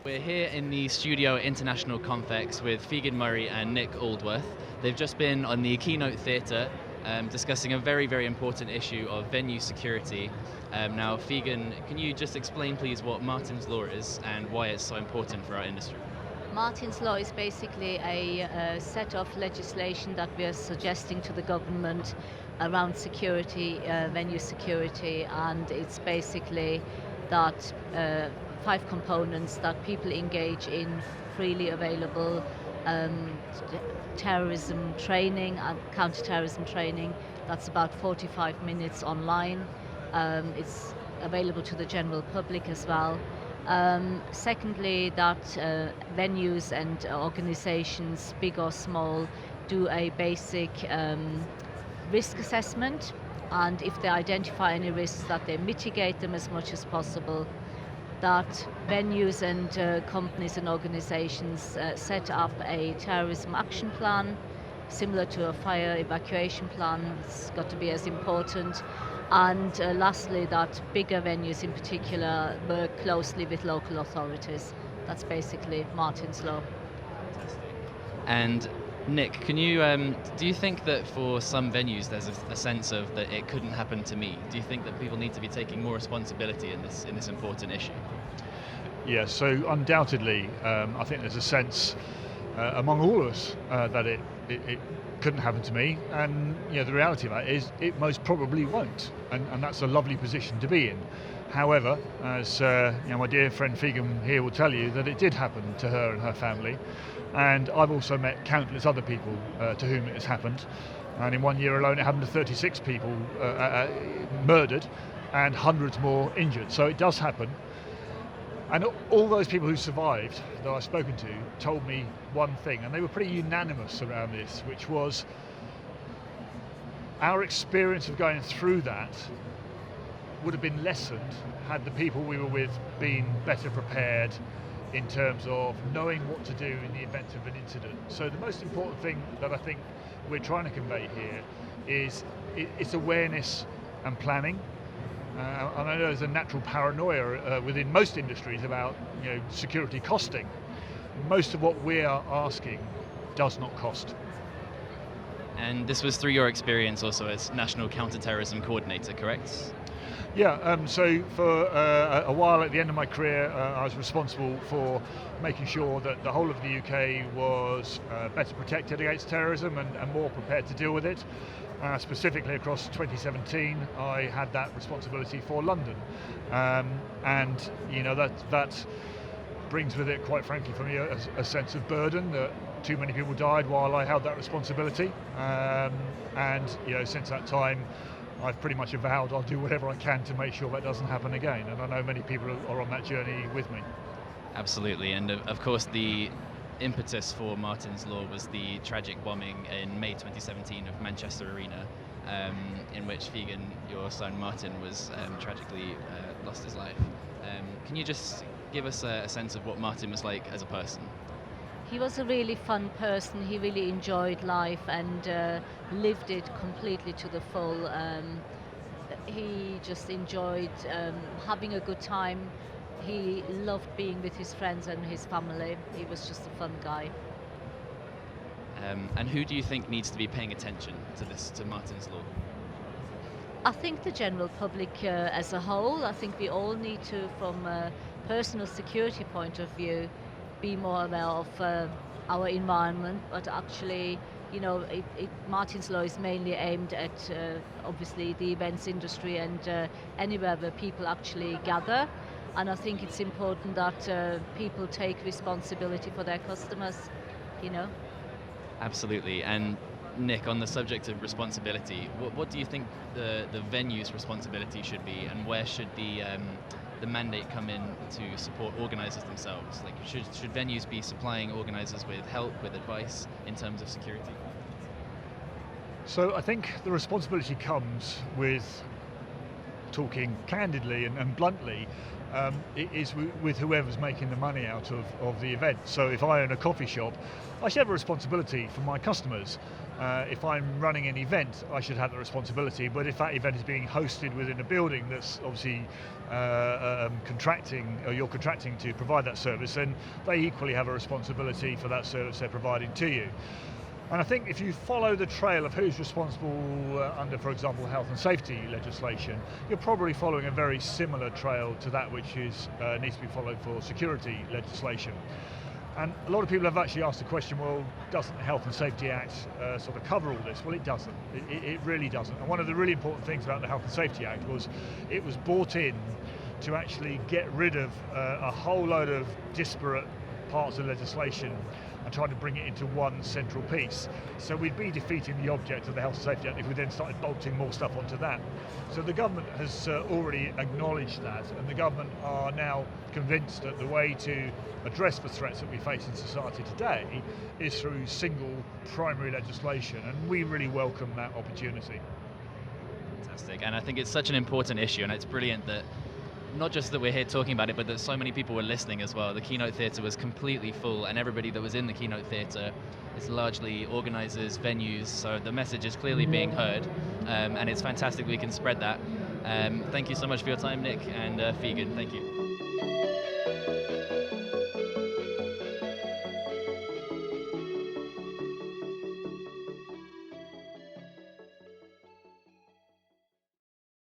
We're here in the studio at International CONFEX with Figen Murray and Nick Aldworth. They've just been on the Keynote Theatre discussing a very, very important issue of venue security. Now, Figen, can you just explain, please, what Martyn's Law is and why it's so important for our industry? Martyn's Law is basically a set of legislation that we are suggesting to the government around security, venue security, and it's basically that 5 components that people engage in freely available terrorism training and counter-terrorism training. That's about 45 minutes online. It's available to the general public as well. Secondly, that venues and organizations, big or small, do a basic risk assessment, and if they identify any risks, that they mitigate them as much as possible. That venues and companies and organizations set up a terrorism action plan, similar to a fire evacuation plan. It's got to be as important. And lastly, that bigger venues in particular work closely with local authorities. That's basically Martyn's Law. Fantastic. And Nick, can you do you think that for some venues there's a sense of that it couldn't happen to me? Do you think that people need to be taking more responsibility in this important issue? Yeah, so undoubtedly, I think there's a sense among all of us that it couldn't happen to me, and the reality of that is it most probably won't, and that's a lovely position to be in. However, as my dear friend Figen here will tell you, that it did happen to her and her family, and I've also met countless other people to whom it has happened, and in 1 year alone it happened to 36 people murdered and hundreds more injured. So it does happen. And all those people who survived that I've spoken to told me one thing, and they were pretty unanimous around this, which was our experience of going through that would have been lessened had the people we were with been better prepared in terms of knowing what to do in the event of an incident. So the most important thing that I think we're trying to convey here is it's awareness and planning. And I know there's a natural paranoia within most industries about security costing. Most of what we are asking does not cost. And this was through your experience also as National Counter-Terrorism Coordinator, correct? Yeah, so for a while at the end of my career, I was responsible for making sure that the whole of the UK was better protected against terrorism and more prepared to deal with it. Specifically across 2017, I had that responsibility for London, and that brings with it, quite frankly, for me, a sense of burden that too many people died while I held that responsibility, and since that time, I've pretty much vowed I'll do whatever I can to make sure that doesn't happen again, and I know many people are on that journey with me. Absolutely, and of course the impetus for Martyn's Law was the tragic bombing in May 2017 of Manchester Arena, in which Figen, your son Martyn, was tragically lost his life. Can you just give us a sense of what Martyn was like as a person? He was a really fun person. He really enjoyed life and lived it completely to the full. He just enjoyed having a good time. He loved being with his friends and his family. He was just a fun guy. And who do you think needs to be paying attention to Martyn's Law? I think the general public as a whole. I think we all need to, from a personal security point of view, be more aware of our environment, but actually, Martyn's Law is mainly aimed at obviously the events industry and anywhere where people actually gather. And I think it's important that people take responsibility for their customers, Absolutely. And Nick, on the subject of responsibility, what do you think the venue's responsibility should be, and where should the mandate come in to support organisers themselves? Like, should venues be supplying organisers with help, with advice in terms of security? So I think the responsibility comes with talking candidly and bluntly it is with whoever's making the money out of the event. So if I own a coffee shop, I should have a responsibility for my customers. If I'm running an event, I should have the responsibility, but if that event is being hosted within a building that's obviously contracting, or you're contracting to provide that service, then they equally have a responsibility for that service they're providing to you. And I think if you follow the trail of who's responsible under, for example, health and safety legislation, you're probably following a very similar trail to that which needs to be followed for security legislation. And a lot of people have actually asked the question, well, doesn't the Health and Safety Act sort of cover all this? Well, it doesn't. It really doesn't. And one of the really important things about the Health and Safety Act was it was brought in to actually get rid of a whole load of disparate parts of legislation and try to bring it into one central piece. So we'd be defeating the object of the Health and Safety Act if we then started bolting more stuff onto that. So the government has already acknowledged that, and the government are now convinced that the way to address the threats that we face in society today is through single primary legislation, and we really welcome that opportunity. Fantastic, and I think it's such an important issue, and it's brilliant that not just that we're here talking about it, but that so many people were listening as well. The keynote theatre was completely full, and everybody that was in the keynote theatre is largely organisers, venues, so the message is clearly being heard, and it's fantastic we can spread that. Thank you so much for your time, Nick, and Figen, thank you.